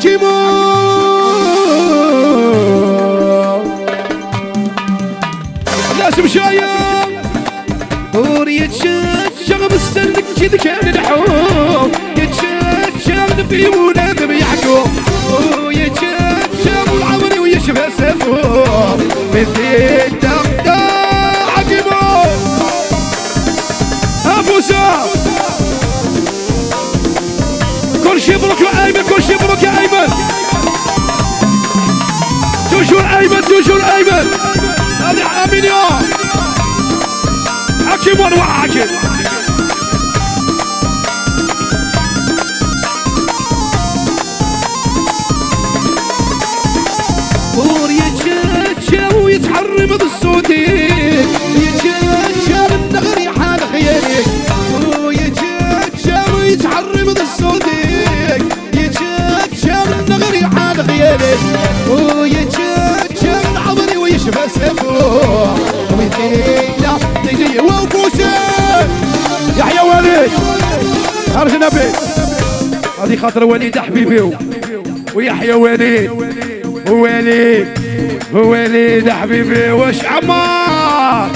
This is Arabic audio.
حكيمو لازم شايم يتشغب السلك كذا كان الحوم يتشغب في ولاد بيحكوا يتشغب العمري ويشبه سفور مثل دقدق حكيمو أفوسا كل شي مبروك يا أيمن كل شي مبروك يا أيمن توجور أيمن توجور أيمن هذه حامين يا حكيم وانواع حكيم بور يتشاتشا ويتحرم بالصوتين يتشاتشا النغري حال خيالك ويتشاتشا ويتحرم بالصوتين يتشاتشا النغري حال خيالك ويتشاتشا العمري ويشبه سفوح ويتيلا تجي وفوسه يحيى وليد خرج نبي هذه خاطر وليد حبيبي ويحيى وليد وليد حبيبي وش عمار